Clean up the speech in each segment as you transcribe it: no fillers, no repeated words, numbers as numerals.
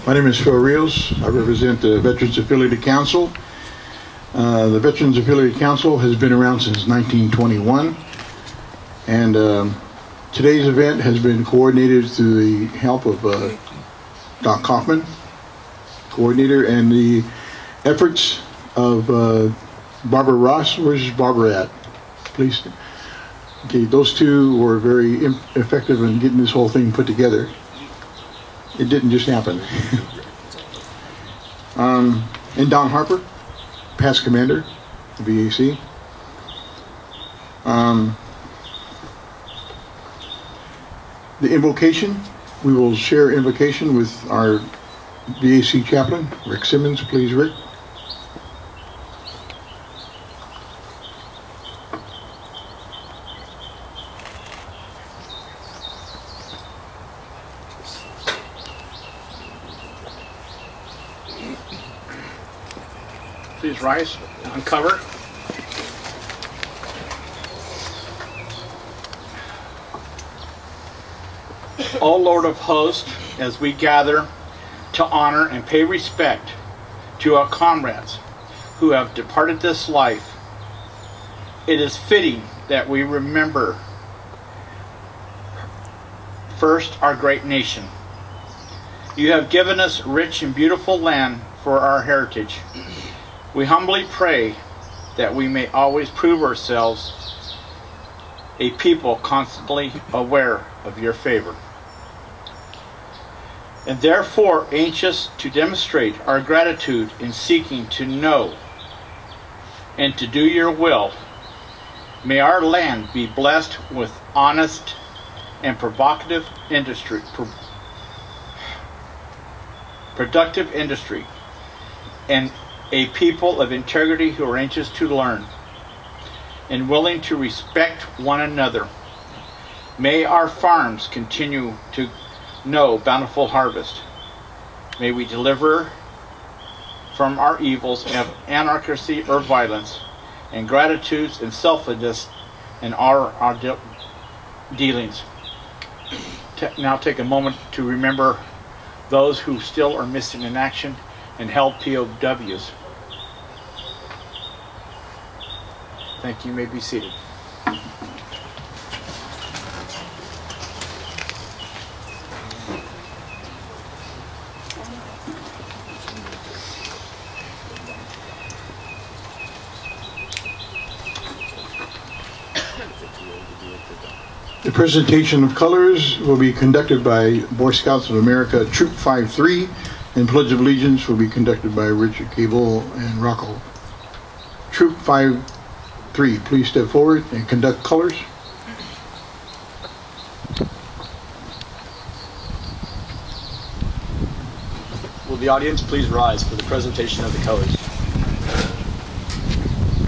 My name is Phil Rios. I represent the Veterans Affiliated Council. The Veterans Affiliated Council has been around since 1921, and today's event has been coordinated through the help of Doc Kaufman, coordinator, and the efforts of Barbara Ross. Where's Barbara at? Please. Okay, those two were very effective in getting this whole thing put together. It didn't just happen. And Don Harper, past commander of V.A.C. The invocation, we will share invocation with our V.A.C. chaplain, Rick Simmons. Please, Rick. Please rise, uncover. O Lord of hosts, as we gather to honor and pay respect to our comrades who have departed this life, it is fitting that we remember first our great nation. You have given us rich and beautiful land for our heritage. We humbly pray that we may always prove ourselves a people constantly aware of your favor, and therefore anxious to demonstrate our gratitude in seeking to know and to do your will. May our land be blessed with honest and productive industry, and a people of integrity who are anxious to learn and willing to respect one another. May our farms continue to know bountiful harvest. May we deliver from our evils of anarchy or violence, and gratitudes and selflessness in our dealings. Now take a moment to remember those who still are missing in action and held POWs. Thank you. You may be seated. The presentation of colors will be conducted by Boy Scouts of America Troop 5-3, and Pledge of Allegiance will be conducted by Richard Cable and Rocco. Troop 5-3, please step forward and conduct colors. Will the audience please rise for the presentation of the colors?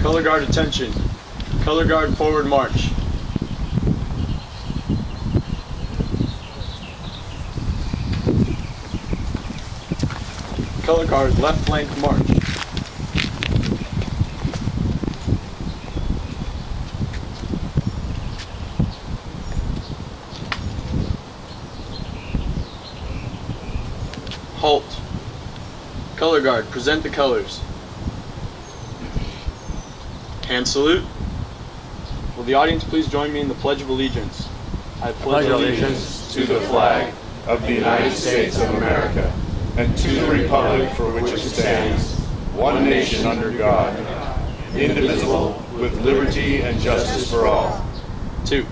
Color guard attention. Color guard forward march. Color guard left flank march. Halt. Color guard, present the colors. Hand salute. Will the audience please join me in the Pledge of Allegiance? I pledge allegiance to the flag of the United States of America and to the republic for which it stands, one nation under God, indivisible, with liberty and justice for all. 2.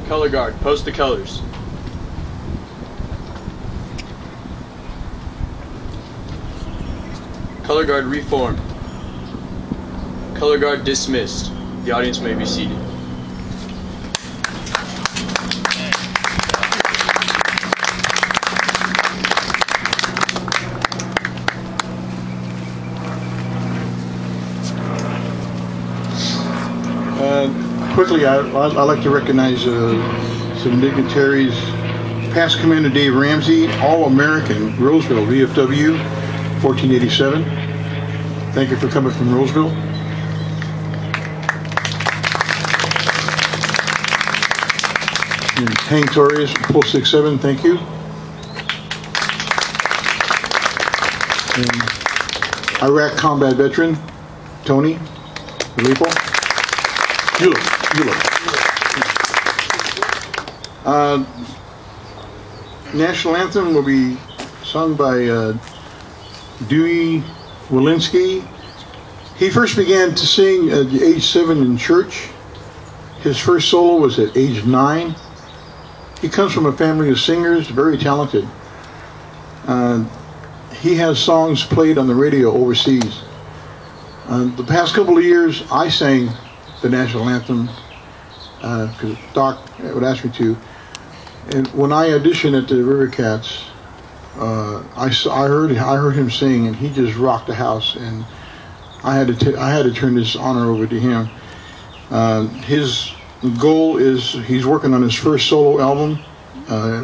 Color guard, post the colors. Color guard reform. Color guard dismissed. The audience may be seated. Quickly, I'd like to recognize some dignitaries. Past Commander Dave Ramsey, All-American, Roseville, VFW, 1487. Thank you for coming from Roseville. And Hank Torres, Post 67, thank you. And Iraq combat veteran, Tony Filippo. You look. National anthem will be sung by Dewey Walensky. He first began to sing at age 7 in church. His first solo was at age 9. He comes from a family of singers, very talented. He has songs played on the radio overseas. The past couple of years, I sang the national anthem because Doc would ask me to. And when I auditioned at the River Cats, I heard him sing, and he just rocked the house. And I had to turn this honor over to him. His goal is he's working on his first solo album,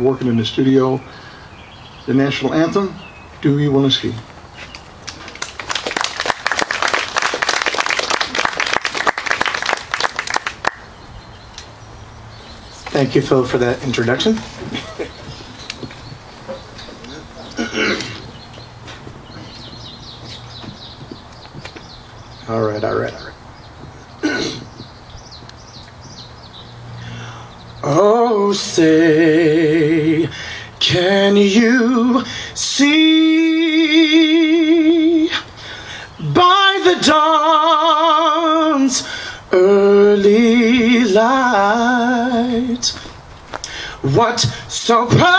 working in the studio. The national anthem, Dewey Walensky. Thank you, Phil, for that introduction. All right. Oh, say, can you see by the dawn's early light what so proudly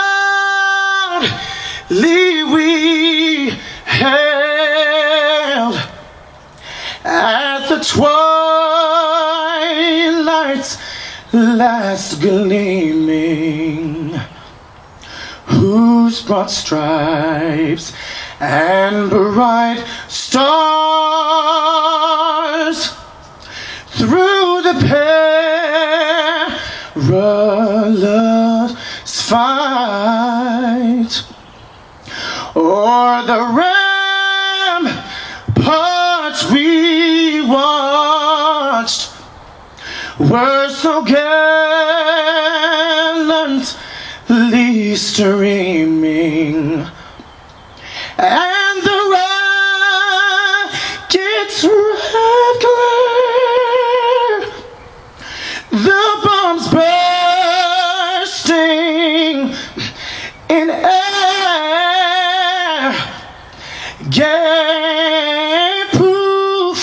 we hailed at the twilight's last gleaming, whose broad stripes and bright stars through the perilous fight o'er the ramparts we watched were so gallantly streaming, and the rockets' red glare, the bombs bursting in air, gave proof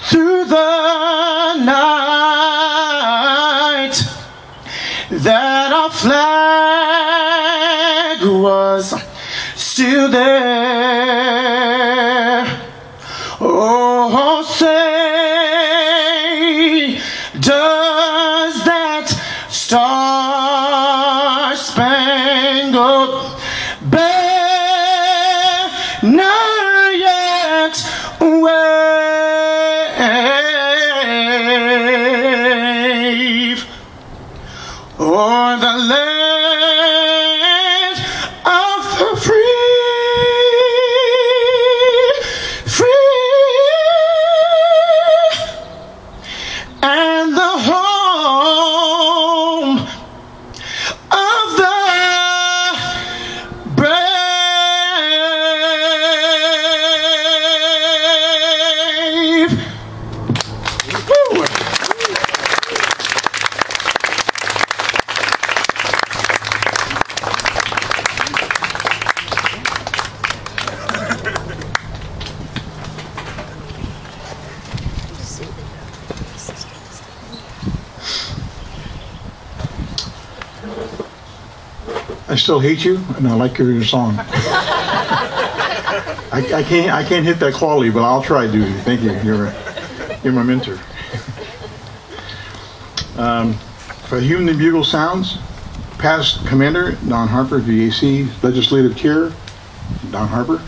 through the night that our flag was still there. Oh, say, does that star-spangled banner yet wave o'er the land of the free, and the home of the brave? Woo. I still hate you, and I like your song. I can't hit that quality, but I'll try, Dewey. Thank you. You're my mentor. For Human and Bugle Sounds, past Commander Don Harper, V.A.C. Legislative Chair Don Harper.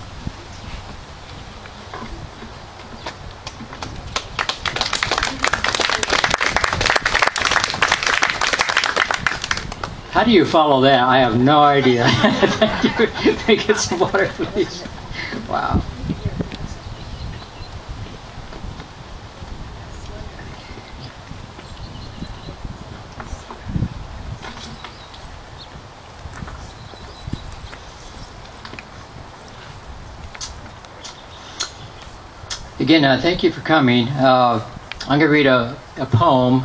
How do you follow that? I have no idea. Thank you. Can I get some water, please? Wow. Again, thank you for coming. I'm going to read a poem,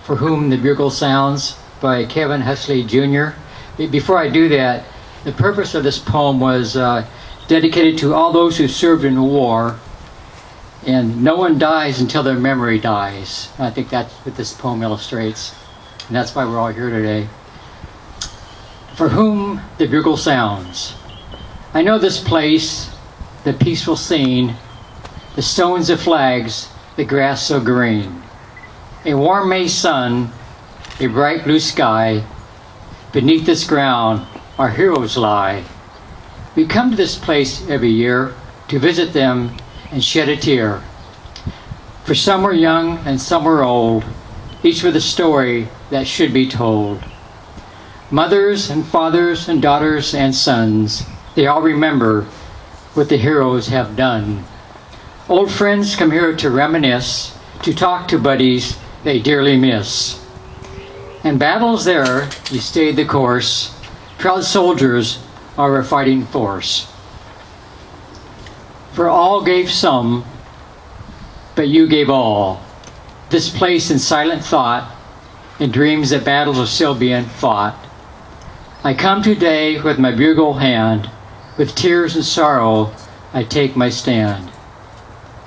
For Whom the Bugle Sounds, by Kevin Huxley Jr. Before I do that, the purpose of this poem was dedicated to all those who served in war, and no one dies until their memory dies. I think that's what this poem illustrates, and that's why we're all here today. For whom the bugle sounds. I know this place, the peaceful scene, the stones of flags, the grass so green. A warm May sun, a bright blue sky, beneath this ground our heroes lie. We come to this place every year to visit them and shed a tear. For some were young and some were old, each with a story that should be told. Mothers and fathers and daughters and sons, they all remember what the heroes have done. Old friends come here to reminisce, to talk to buddies they dearly miss. In battles there, you stayed the course. Proud soldiers are a fighting force. For all gave some, but you gave all. This place in silent thought, in dreams that battles are still being fought. I come today with my bugle hand, with tears and sorrow I take my stand.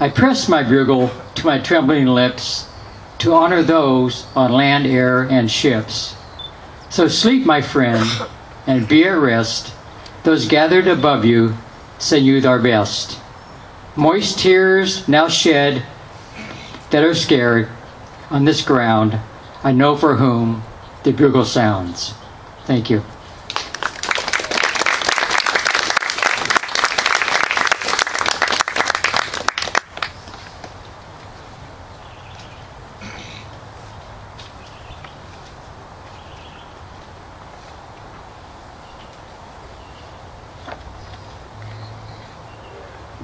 I press my bugle to my trembling lips to honor those on land, air, and ships. So sleep, my friend, and be at rest. Those gathered above you send you their best. Moist tears now shed that are scared on this ground, I know for whom the bugle sounds. Thank you.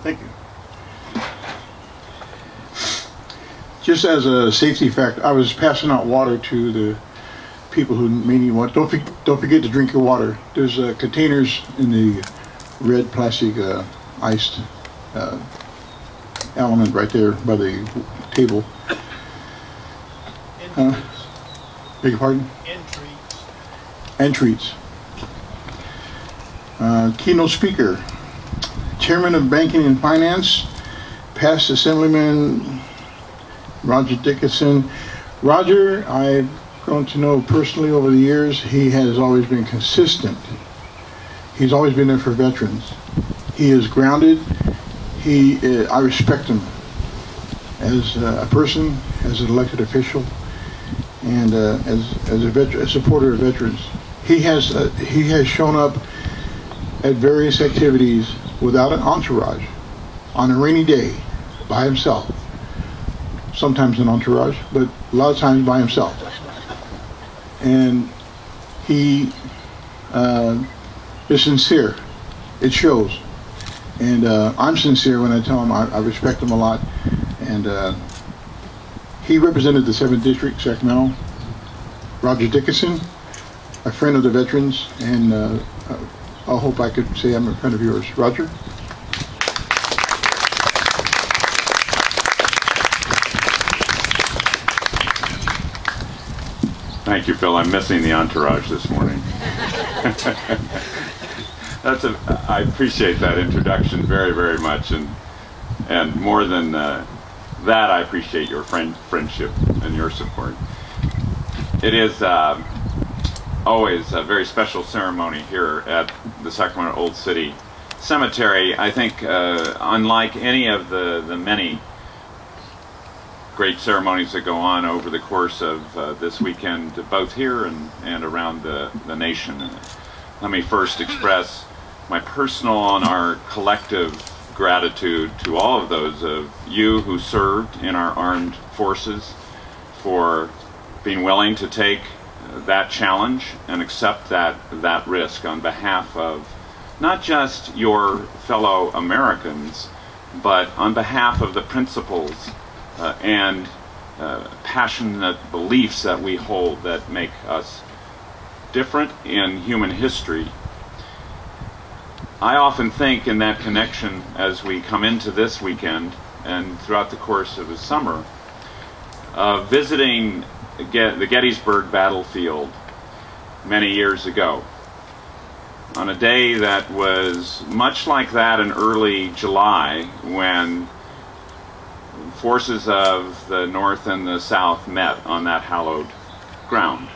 Thank you. Just as a safety fact, I was passing out water to the people who may need water. Don't forget to drink your water. There's containers in the red plastic iced element right there by the table. Beg your pardon? Entreats. Keynote speaker, Chairman of Banking and Finance, past Assemblyman Roger Dickinson. Roger, I've grown to know personally over the years. He has always been consistent. He's always been there for veterans. He is grounded. I respect him as a person, as an elected official, and as a supporter of veterans. He has shown up at various activities without an entourage, on a rainy day, by himself. Sometimes an entourage, but a lot of times by himself. And he is sincere. It shows. And I'm sincere when I tell him I respect him a lot. And he represented the 7th District, Sacramento. Roger Dickinson, a friend of the veterans, and I hope I could say I'm a friend of yours. Roger? Thank you, Phil. I'm missing the entourage this morning. I appreciate that introduction very, very much, and more than that, I appreciate your friendship and your support. It is always a very special ceremony here at the Sacramento Old City Cemetery. I think unlike any of the many great ceremonies that go on over the course of this weekend, both here and around the nation. Let me first express my personal and our collective gratitude to all of those of you who served in our armed forces for being willing to take that challenge and accept that risk on behalf of not just your fellow Americans, but on behalf of the principles and passionate beliefs that we hold that make us different in human history. I often think in that connection as we come into this weekend and throughout the course of the summer, visiting the Gettysburg battlefield many years ago, on a day that was much like that in early July, when forces of the North and the South met on that hallowed ground.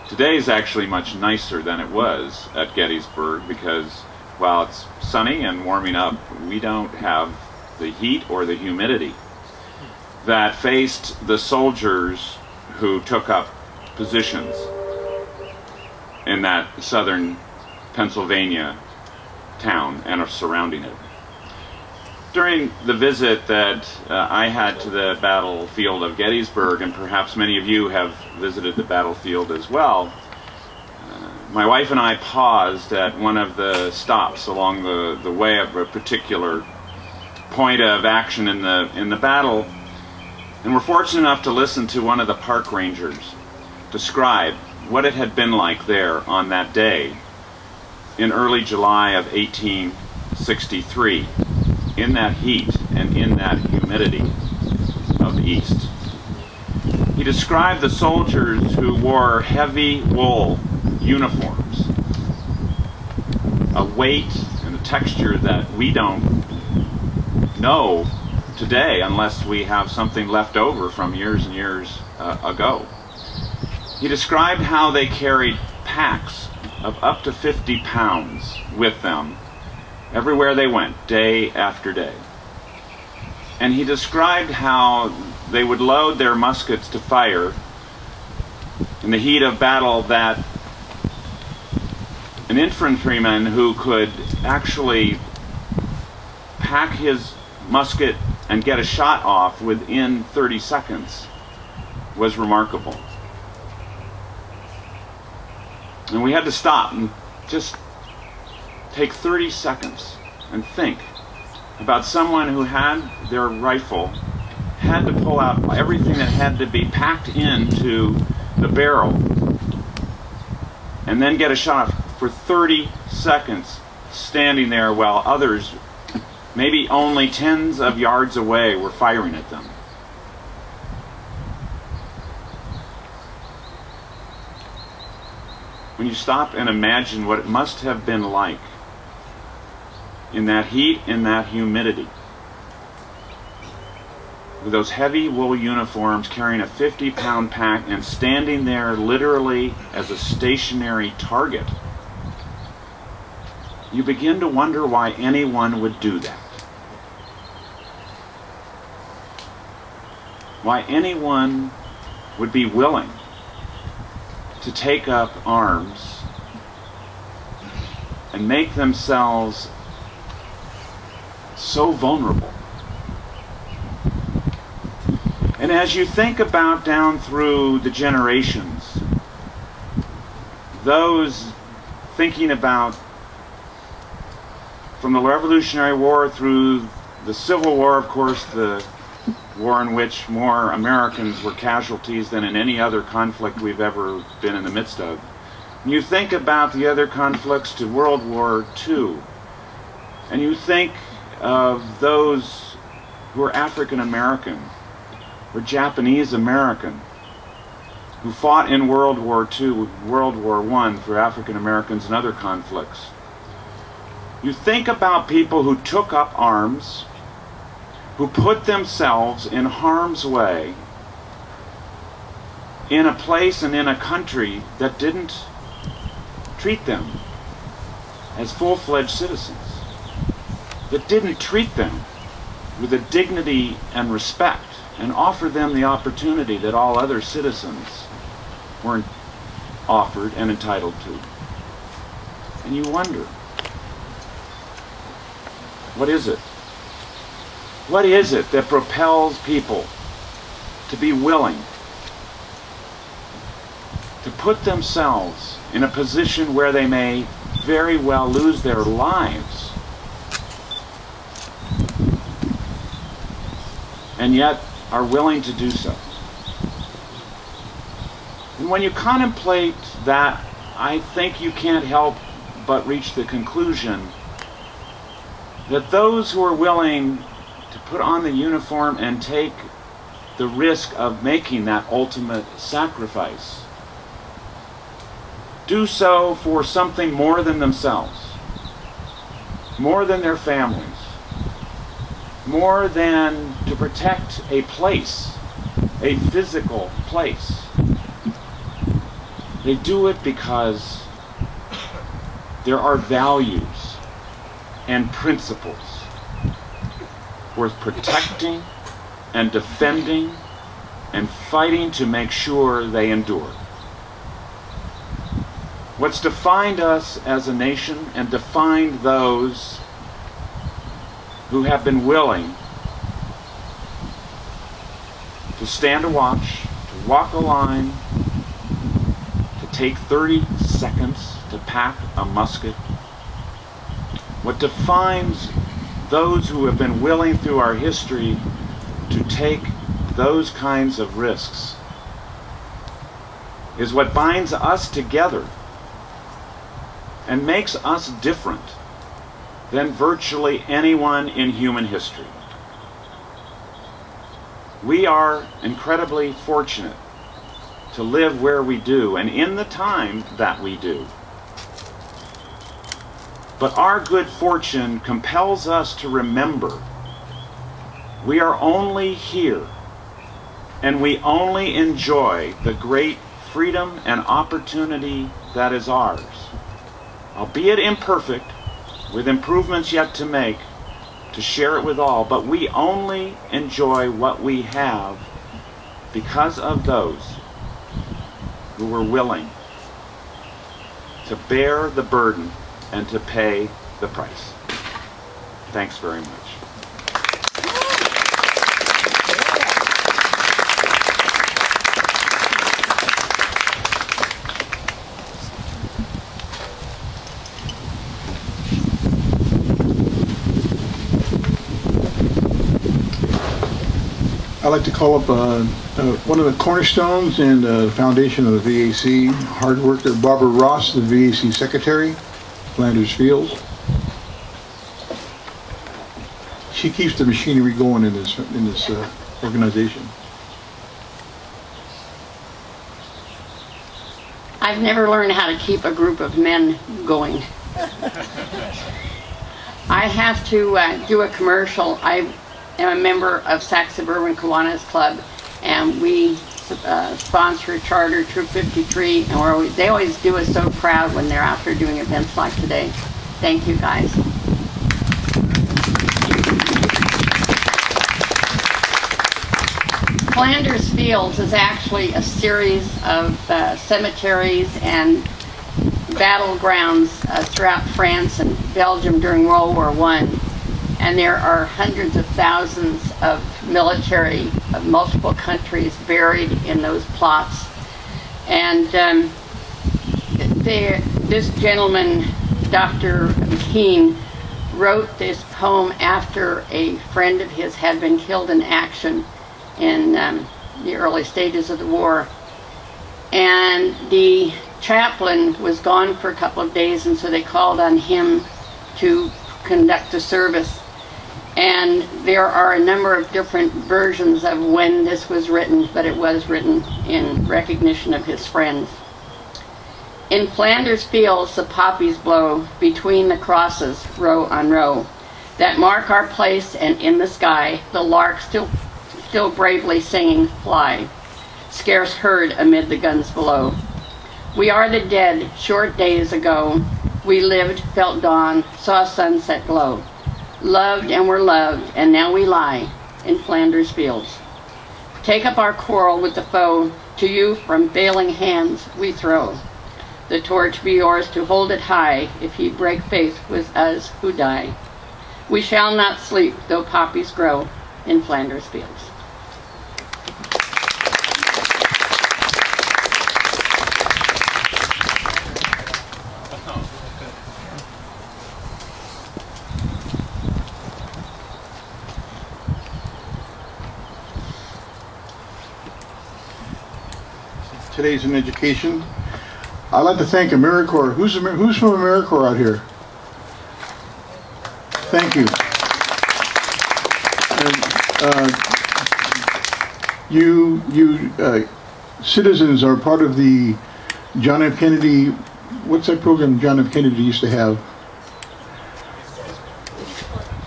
Today is actually much nicer than it was at Gettysburg, because while it's sunny and warming up, we don't have the heat or the humidity that faced the soldiers who took up positions in that southern Pennsylvania town and surrounding it. During the visit that I had to the battlefield of Gettysburg, and perhaps many of you have visited the battlefield as well, my wife and I paused at one of the stops along the way of a particular point of action in the battle, and were fortunate enough to listen to one of the park rangers describe what it had been like there on that day in early July of 1863, in that heat and in that humidity of the East. He described the soldiers who wore heavy wool uniforms, a weight and a texture that we don't know today unless we have something left over from years and years ago. He described how they carried packs of up to 50 pounds with them everywhere they went, day after day. And he described how they would load their muskets to fire in the heat of battle, that an infantryman who could actually pack his musket and get a shot off within 30 seconds was remarkable. And we had to stop and just take 30 seconds and think about someone who had their rifle, had to pull out everything that had to be packed into the barrel, and then get a shot for 30 seconds, standing there while others, maybe only tens of yards away, were firing at them. When you stop and imagine what it must have been like in that heat, in that humidity, with those heavy wool uniforms, carrying a 50-pound pack and standing there literally as a stationary target, you begin to wonder why anyone would do that. Why anyone would be willing to take up arms and make themselves so vulnerable. And as you think about down through the generations, those thinking about from the Revolutionary War through the Civil War, of course, the war in which more Americans were casualties than in any other conflict we've ever been in the midst of. And you think about the other conflicts to World War II, and you think of those who are African American or Japanese American who fought in World War II, World War I for African Americans and other conflicts. You think about people who took up arms, who put themselves in harm's way in a place and in a country that didn't treat them as full-fledged citizens, that didn't treat them with a dignity and respect and offer them the opportunity that all other citizens weren't offered and entitled to. And you wonder, what is it? What is it that propels people to be willing to put themselves in a position where they may very well lose their lives, and yet are willing to do so? And when you contemplate that, I think you can't help but reach the conclusion that those who are willing to put on the uniform and take the risk of making that ultimate sacrifice, do so for something more than themselves, more than their families, more than to protect a place, a physical place. They do it because there are values and principles worth protecting and defending and fighting to make sure they endure. What's defined us as a nation and defined those who have been willing to stand a watch, to walk a line, to take 30 seconds to pack a musket. What defines those who have been willing through our history to take those kinds of risks is what binds us together and makes us different than virtually anyone in human history. We are incredibly fortunate to live where we do and in the time that we do. But our good fortune compels us to remember we are only here and we only enjoy the great freedom and opportunity that is ours, albeit imperfect, with improvements yet to make, to share it with all, but we only enjoy what we have because of those who were willing to bear the burden and to pay the price. Thanks very much. I'd like to call up one of the cornerstones and the foundation of the V.A.C., hard worker Barbara Ross, the V.A.C. Secretary, Flanders Fields. She keeps the machinery going in this organization. I've never learned how to keep a group of men going. I have to do a commercial. I am a member of Sac Suburban Kiwanis Club, and we sponsor Charter Troop 53, and they always do us so proud when they're out there doing events like today. Thank you, guys. Flanders Fields is actually a series of cemeteries and battlegrounds throughout France and Belgium during World War I. And there are hundreds of thousands of military of multiple countries buried in those plots. And this gentleman, Dr. McKean, wrote this poem after a friend of his had been killed in action in the early stages of the war. And the chaplain was gone for a couple of days, and so they called on him to conduct the service. And there are a number of different versions of when this was written, but it was written in recognition of his friends. In Flanders Fields the poppies blow between the crosses, row on row, that mark our place, and in the sky the lark still bravely singing fly, scarce heard amid the guns below. We are the dead, short days ago, we lived, felt dawn, saw sunset glow, loved and were loved, and now we lie in Flanders Fields. Take up our quarrel with the foe, to you from failing hands we throw. The torch be yours to hold it high, if ye break faith with us who die. We shall not sleep, though poppies grow in Flanders Fields. Today's in education. I'd like to thank AmeriCorps. Who's from AmeriCorps out here? Thank you. You citizens are part of the John F. Kennedy, what's that program John F. Kennedy used to have?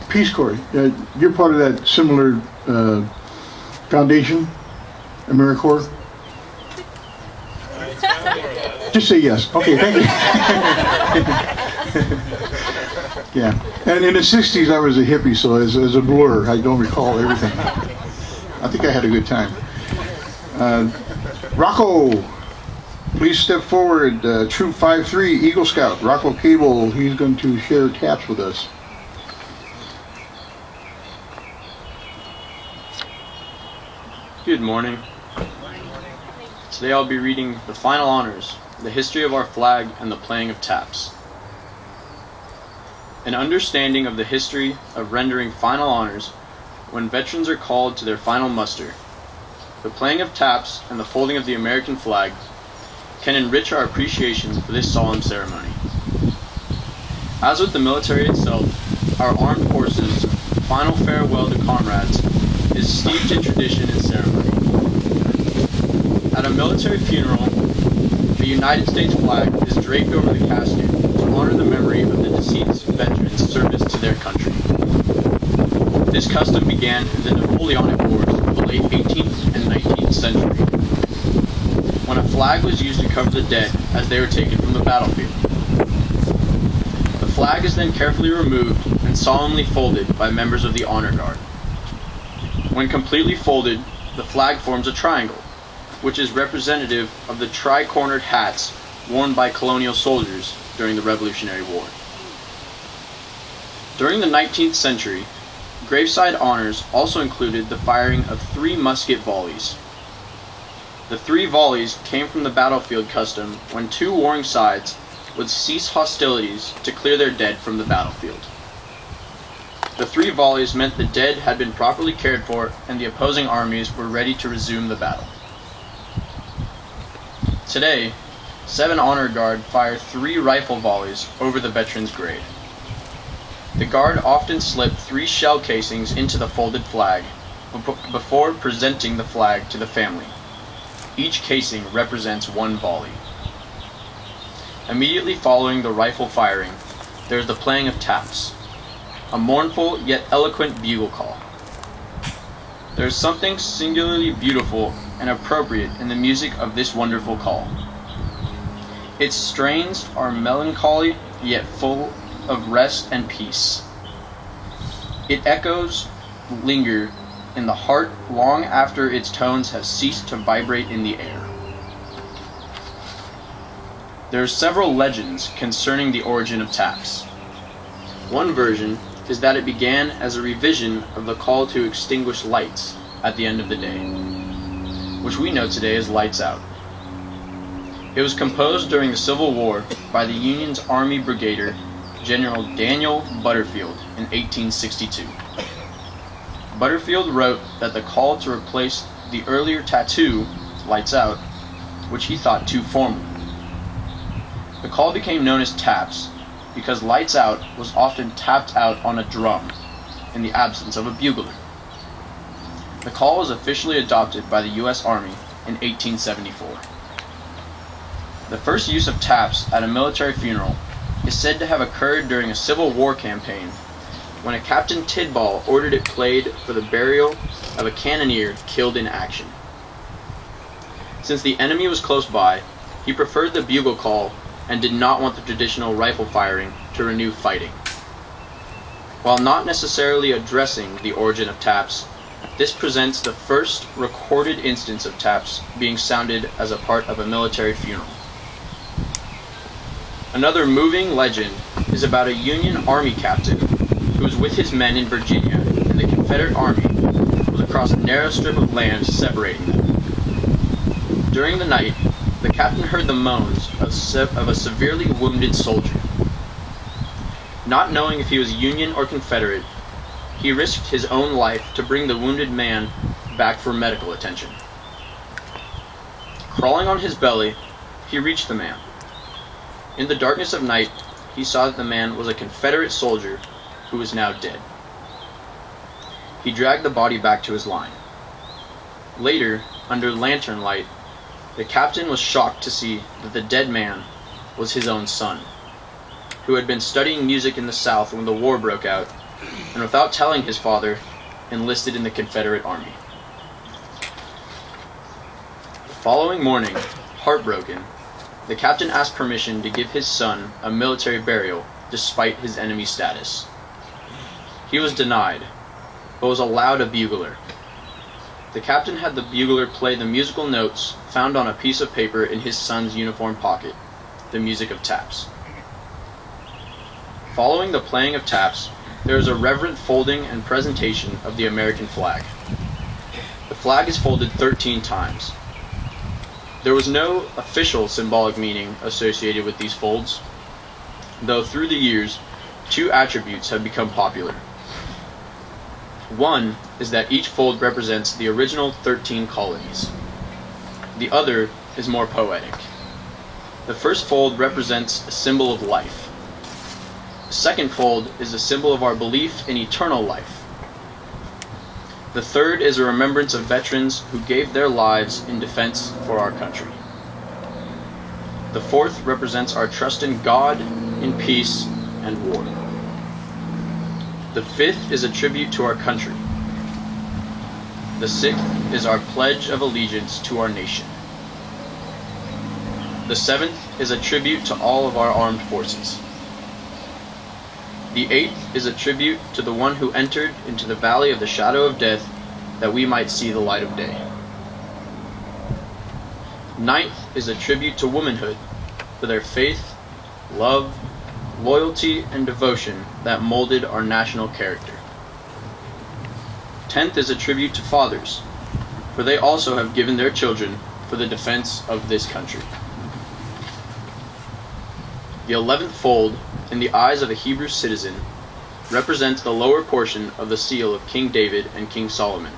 Peace Corps. You're part of that similar foundation, AmeriCorps? Just say yes. Okay, thank you. Yeah. And in the 60s, I was a hippie, so as a blur, I don't recall everything. I think I had a good time. Rocco, please step forward. Troop 5-3, Eagle Scout. Rocco Cable, he's going to share taps with us. Good morning. Today I'll be reading the final honors, the history of our flag, and the playing of taps. An understanding of the history of rendering final honors when veterans are called to their final muster, the playing of taps, and the folding of the American flag can enrich our appreciation for this solemn ceremony. As with the military itself, our armed forces' final farewell to comrades is steeped in tradition and ceremony. At a military funeral, the United States flag is draped over the casket to honor the memory of the deceased veterans' service to their country. This custom began in the Napoleonic Wars of the late 18th and 19th century, when a flag was used to cover the dead as they were taken from the battlefield. The flag is then carefully removed and solemnly folded by members of the honor guard. When completely folded, the flag forms a triangle, which is representative of the tri-cornered hats worn by colonial soldiers during the Revolutionary War. During the 19th century, graveside honors also included the firing of 3 musket volleys. The 3 volleys came from the battlefield custom when 2 warring sides would cease hostilities to clear their dead from the battlefield. The 3 volleys meant the dead had been properly cared for and the opposing armies were ready to resume the battle. Today, 7 honor guard fire 3 rifle volleys over the veteran's grave. The guard often slip 3 shell casings into the folded flag before presenting the flag to the family. Each casing represents 1 volley. Immediately following the rifle firing, there is the playing of taps, a mournful yet eloquent bugle call. There is something singularly beautiful and appropriate in the music of this wonderful call. Its strains are melancholy yet full of rest and peace. Its echoes linger in the heart long after its tones have ceased to vibrate in the air. There are several legends concerning the origin of taps. One version is that it began as a revision of the call to extinguish lights at the end of the day, which we know today as lights out. It was composed during the Civil War by the Union's Army Brigadier General Daniel Butterfield in 1862. Butterfield wrote that the call to replace the earlier tattoo, lights out, which he thought too formal. The call became known as taps because lights out was often tapped out on a drum in the absence of a bugler. The call was officially adopted by the U.S. Army in 1874. The first use of taps at a military funeral is said to have occurred during a Civil War campaign when a Captain Tidball ordered it played for the burial of a cannoneer killed in action. Since the enemy was close by, he preferred the bugle call and did not want the traditional rifle firing to renew fighting. While not necessarily addressing the origin of taps, this presents the first recorded instance of taps being sounded as a part of a military funeral. Another moving legend is about a Union Army captain who was with his men in Virginia, and the Confederate Army was across a narrow strip of land separating them. During the night, the captain heard the moans of a severely wounded soldier. Not knowing if he was Union or Confederate, he risked his own life to bring the wounded man back for medical attention. Crawling on his belly, he reached the man. In the darkness of night, he saw that the man was a Confederate soldier who was now dead. he dragged the body back to his line. Later, under lantern light, the captain was shocked to see that the dead man was his own son, who had been studying music in the South when the war broke out, and without telling his father, enlisted in the Confederate Army. The following morning, heartbroken, the captain asked permission to give his son a military burial despite his enemy status. He was denied, but was allowed a bugler. The captain had the bugler play the musical notes found on a piece of paper in his son's uniform pocket, the music of taps. Following the playing of taps, there is a reverent folding and presentation of the American flag. The flag is folded 13 times. There was no official symbolic meaning associated with these folds, though through the years, two attributes have become popular. One is that each fold represents the original 13 colonies. The other is more poetic. The first fold represents a symbol of life. The second fold is a symbol of our belief in eternal life. The third is a remembrance of veterans who gave their lives in defense for our country. The fourth represents our trust in God, in peace, and war. The fifth is a tribute to our country. The sixth is our pledge of allegiance to our nation. The seventh is a tribute to all of our armed forces. The eighth is a tribute to the one who entered into the valley of the shadow of death that we might see the light of day. Ninth is a tribute to womanhood for their faith, love, loyalty, and devotion that molded our national character. 10th is a tribute to fathers, for they also have given their children for the defense of this country. The 11th fold, in the eyes of a Hebrew citizen, represents the lower portion of the seal of King David and King Solomon,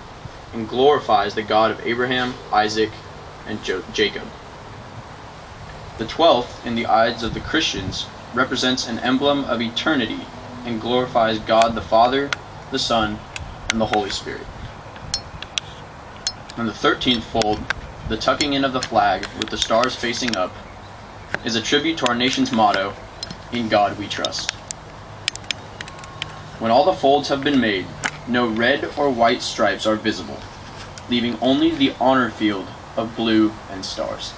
and glorifies the God of Abraham, Isaac, and Jacob. The 12th, in the eyes of the Christians, represents an emblem of eternity and glorifies God the Father, the Son, and the Holy Spirit. And the 13th fold, the tucking in of the flag with the stars facing up, is a tribute to our nation's motto, "In God We Trust." When all the folds have been made, no red or white stripes are visible, leaving only the honor field of blue and stars.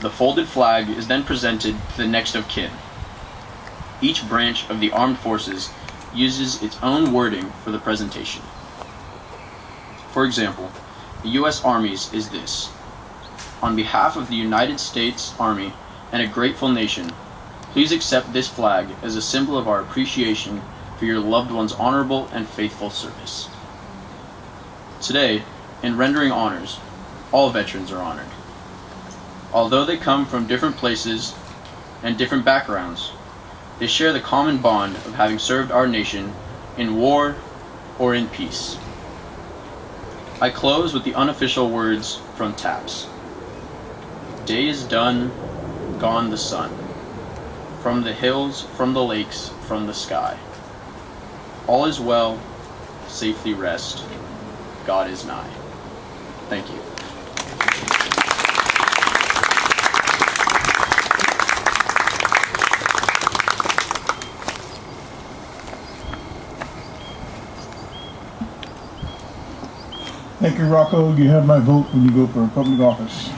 The folded flag is then presented to the next of kin. Each branch of the armed forces uses its own wording for the presentation. For example, the U.S. Army's is this: "On behalf of the United States Army and a grateful nation, please accept this flag as a symbol of our appreciation for your loved one's honorable and faithful service." Today, in rendering honors, all veterans are honored. Although they come from different places and different backgrounds, they share the common bond of having served our nation in war or in peace. I close with the unofficial words from TAPS. Day is done, gone the sun. From the hills, from the lakes, from the sky. All is well, safely rest. God is nigh. Thank you. Thank you, Rocco. You have my vote when you go for public office.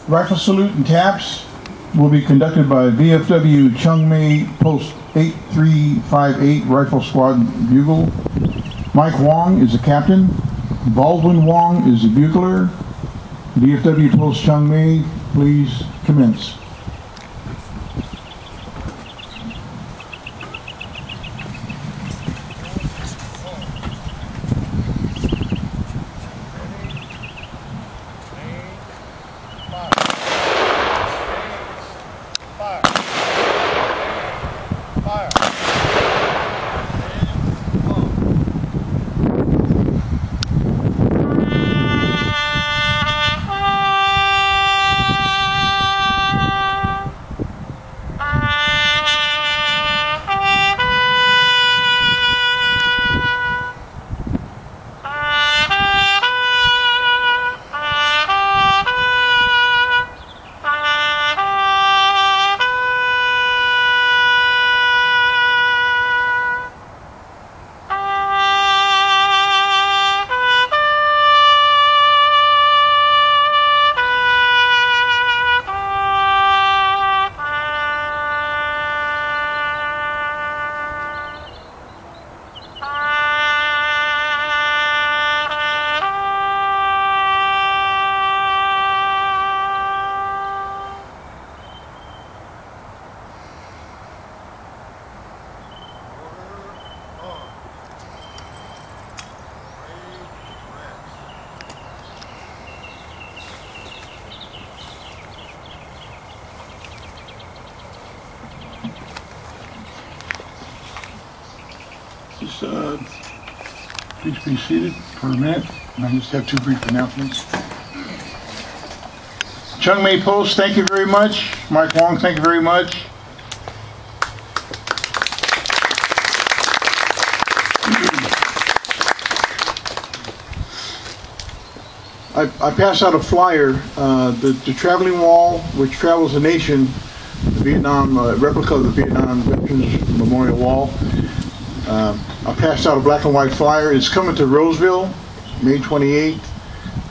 Rifle salute and taps will be conducted by VFW Chungmei Post 8358 Rifle Squad Bugle. Mike Wong is the captain. Baldwin Wong is the bugler. VFW Post Chungmei, please commence. please be seated for a minute. I just have two brief announcements. Chung May Post, thank you very much. Mike Wong, thank you very much. I passed out a flyer, the traveling wall, which travels the nation, the Vietnam, replica of the Vietnam Veterans Memorial Wall. I passed out a black and white flyer. It's coming to Roseville, May 28th.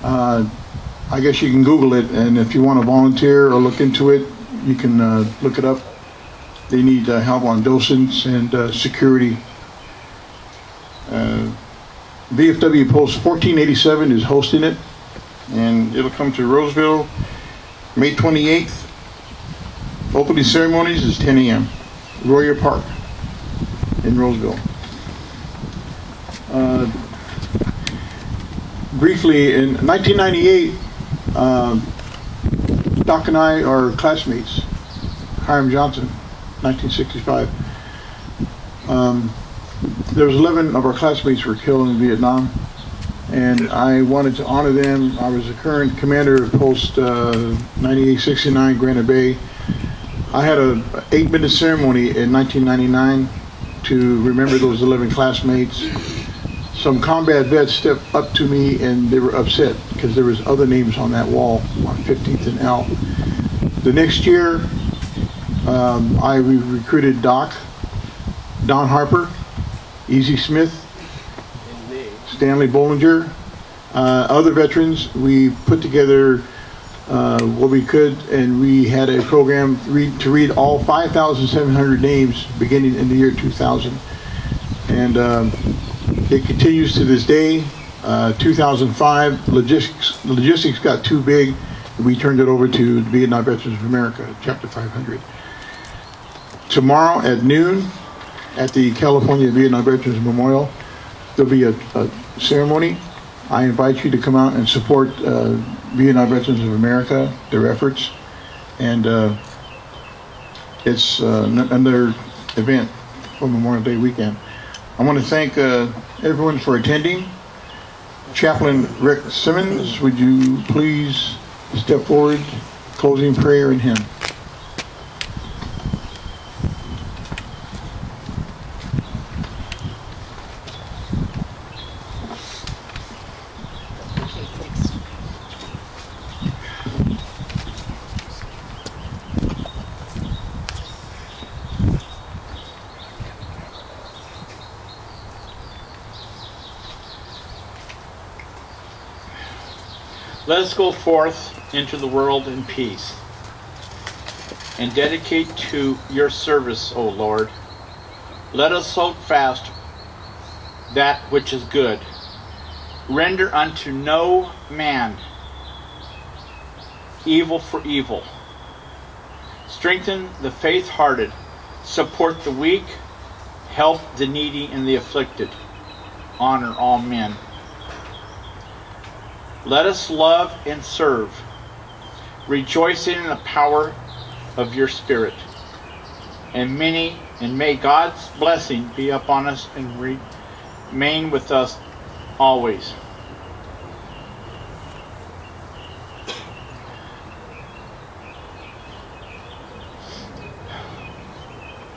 I guess you can Google it, and if you want to volunteer or look into it, you can look it up. They need help on docents and security. VFW Post 1487 is hosting it, and it'll come to Roseville, May 28th. Opening ceremonies is 10 a.m. Royer Park in Roseville. Briefly, in 1998, Doc and I are classmates. Hiram Johnson, 1965. There was 11 of our classmates were killed in Vietnam, and I wanted to honor them. I was the current commander of Post 9869 Granite Bay. I had an 8-minute ceremony in 1999 to remember those 11 classmates. Some combat vets stepped up to me and they were upset because there was other names on that wall on 15th and L. The next year, I recruited Don Harper, Easy Smith, Stanley Bollinger, other veterans. We put together what we could, and we had a program to read all 5,700 names beginning in the year 2000. And it continues to this day. 2005, logistics got too big. We turned it over to the Vietnam Veterans of America, Chapter 500. Tomorrow at noon at the California Vietnam Veterans Memorial, there'll be a ceremony. I invite you to come out and support Vietnam Veterans of America, their efforts. And it's another event for Memorial Day weekend. I want to thank everyone for attending. Chaplain Rick Simmons, would you please step forward, closing prayer and hymn. Let us go forth into the world in peace and dedicate to your service, O Lord. Let us hold fast that which is good. Render unto no man evil for evil. Strengthen the faint-hearted. Support the weak. Help the needy and the afflicted. Honor all men. Let us love and serve, rejoicing in the power of your Spirit. And may God's blessing be upon us and remain with us always.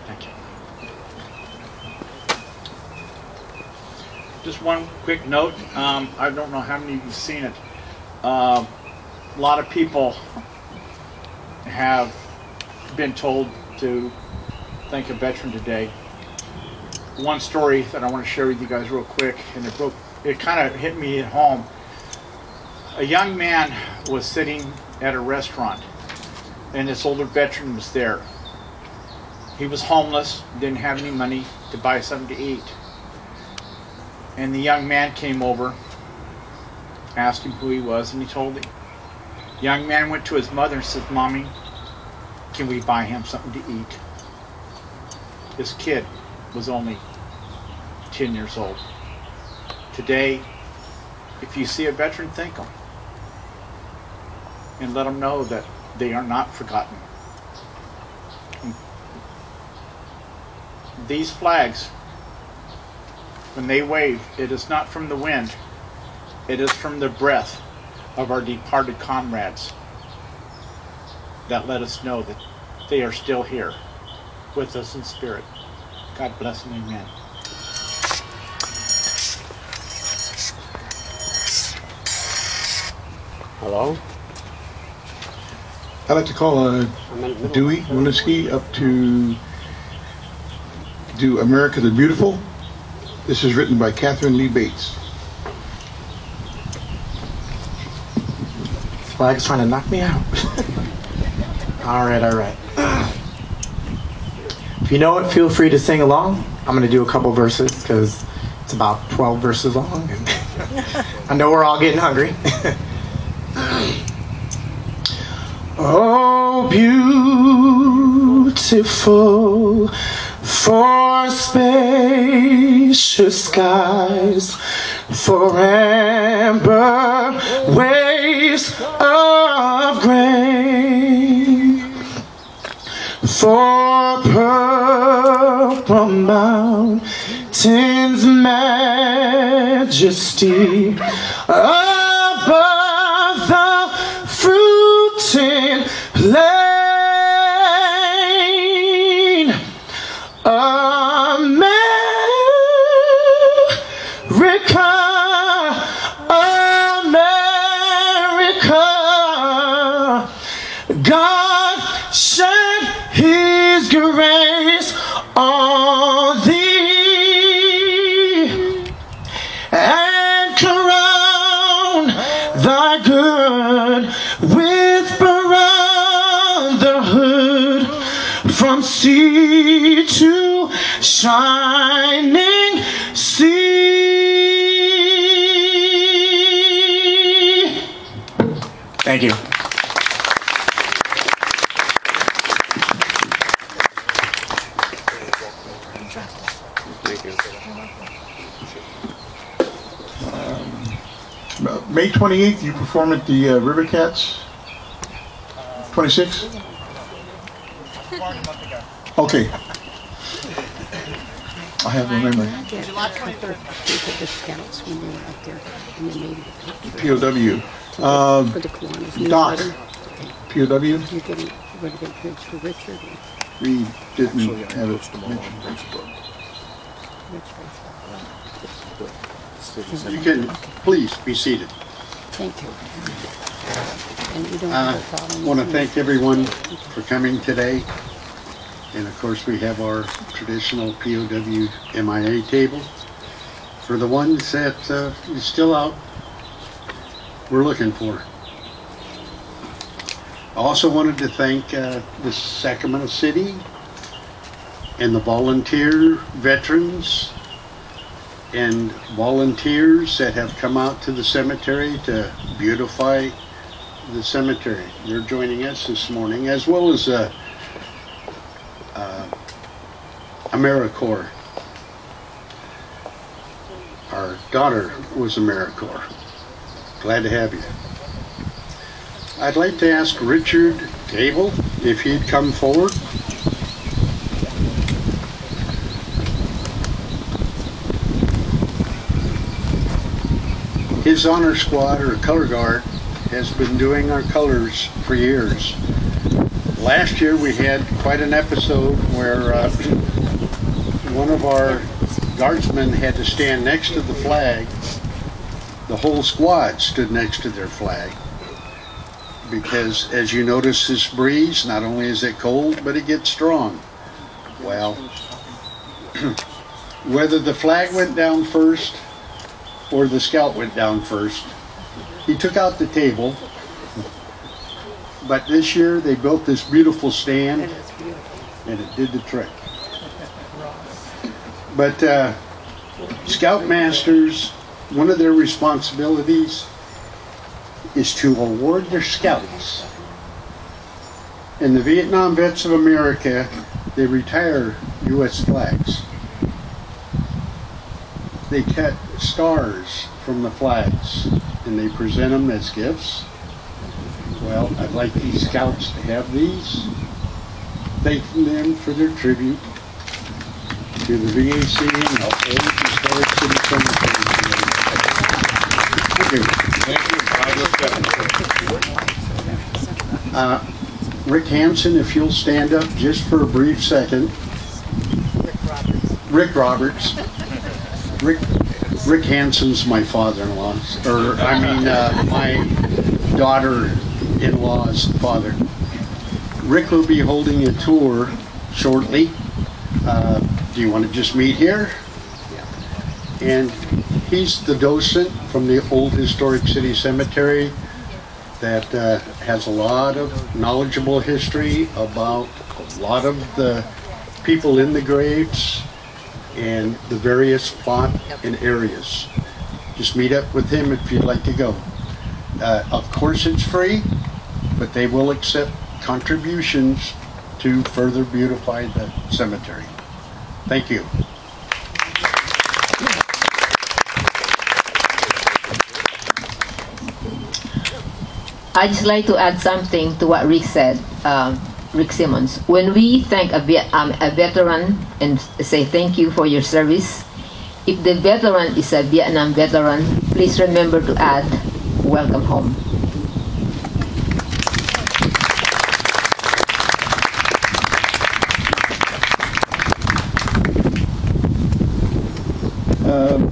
Thank you. Just one quick note. I don't know how many of you have seen it. A lot of people have been told to thank a veteran today. One story that I want to share with you guys real quick, and it kind of hit me at home. A young man was sitting at a restaurant, and this older veteran was there. He was homeless, didn't have any money to buy something to eat. And the young man came over, asked him who he was, and he told him. The young man went to his mother and said, "Mommy, can we buy him something to eat?" This kid was only 10 years old. Today, if you see a veteran, thank them. And let them know that they are not forgotten. These flags When they wave, it is not from the wind, it is from the breath of our departed comrades that let us know that they are still here with us in spirit. God bless and amen. Hello? I'd like to call Dewey Walensky up to do America the Beautiful. This is written by Catherine Lee Bates. Flag is trying to knock me out. All right. If you know it, feel free to sing along. I'm going to do a couple verses because it's about 12 verses long. And I know we're all getting hungry. Oh, beautiful for spacious skies, for amber waves of grain, for purple mountains' majesty above the fruiting plain. America, God shed His grace on thee and crown thy good with brotherhood from sea to shining sea. Thank you. May 28th, you perform at the River Cats. 26? Okay. I have no memory. July 23rd. The scouts when they were up there, and then maybe POW. for the Kiwanis. Doc. POW. You getting what are they kids for Richard? We didn't have it mentioned. You can please be seated. Thank you. And you don't have a problem. I want to thank everyone for coming today. And of course we have our traditional POW MIA table. For the ones that is still out, we're looking for. I also wanted to thank the Sacramento City and the volunteer veterans and volunteers that have come out to the cemetery to beautify the cemetery. They're joining us this morning, as well as AmeriCorps. Our daughter was AmeriCorps. Glad to have you. I'd like to ask Richard Gable if he'd come forward. His honor squad, or color guard, has been doing our colors for years. Last year we had quite an episode where one of our guardsmen had to stand next to the flag. The whole squad stood next to their flag. Because as you notice, this breeze, not only is it cold, but it gets strong. Well, whether the flag went down first or the scout went down first, he took out the table. But this year they built this beautiful stand and it did the trick. But Scoutmasters, one of their responsibilities is to award their scouts. And the Vietnam Vets of America, they retire U.S. flags. They cut stars from the flags and they present them as gifts. Well, I'd like these scouts to have these, thanking them for their tribute to the V.A.C. and all Historic City Cemetery Committee. Thank you. Rick Hansen, if you'll stand up just for a brief second. Rick Roberts. Rick Hansen's my father-in-law, or I mean my daughter-in-law's father. Rick will be holding a tour shortly. Do you want to just meet here? And he's the docent from the old Historic City Cemetery that has a lot of knowledgeable history about a lot of the people in the graves and the various plot and areas. Just meet up with him if you'd like to go. Of course it's free, but they will accept contributions to further beautify the cemetery. Thank you. I'd just like to add something to what Rick said, Rick Simmons. When we thank a veteran and say thank you for your service, if the veteran is a Vietnam veteran, please remember to add, welcome home.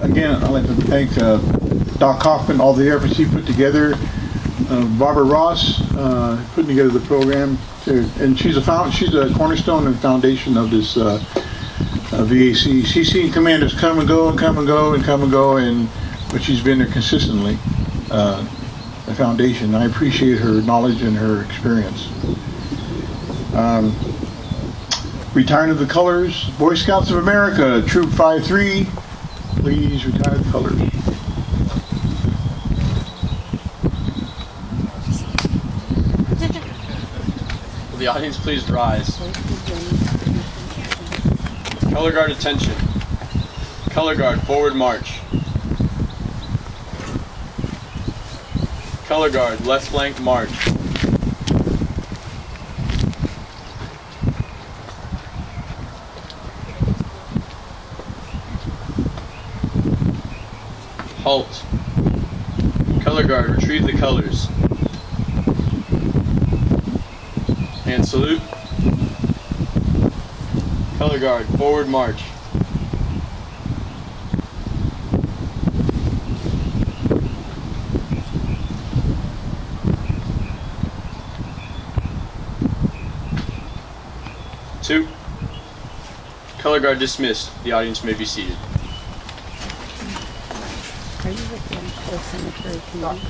Again, I'd like to thank Doc Hoffman, all the efforts he put together. Barbara Ross putting together the program, and she's a cornerstone and foundation of this V.A.C. She's seen commanders come and go and come and go and come and go, but she's been there consistently. The foundation. I appreciate her knowledge and her experience. Retiring of the colors, Boy Scouts of America, Troop 5-3. Please retire the colors. Will the audience please rise? Color guard attention. Color guard forward march. Color guard left flank march. Halt. Color guard, retrieve the colors. And salute. Color guard, forward march. Two. Color guard dismissed. The audience may be seated. Are you with the Cemetery Committee?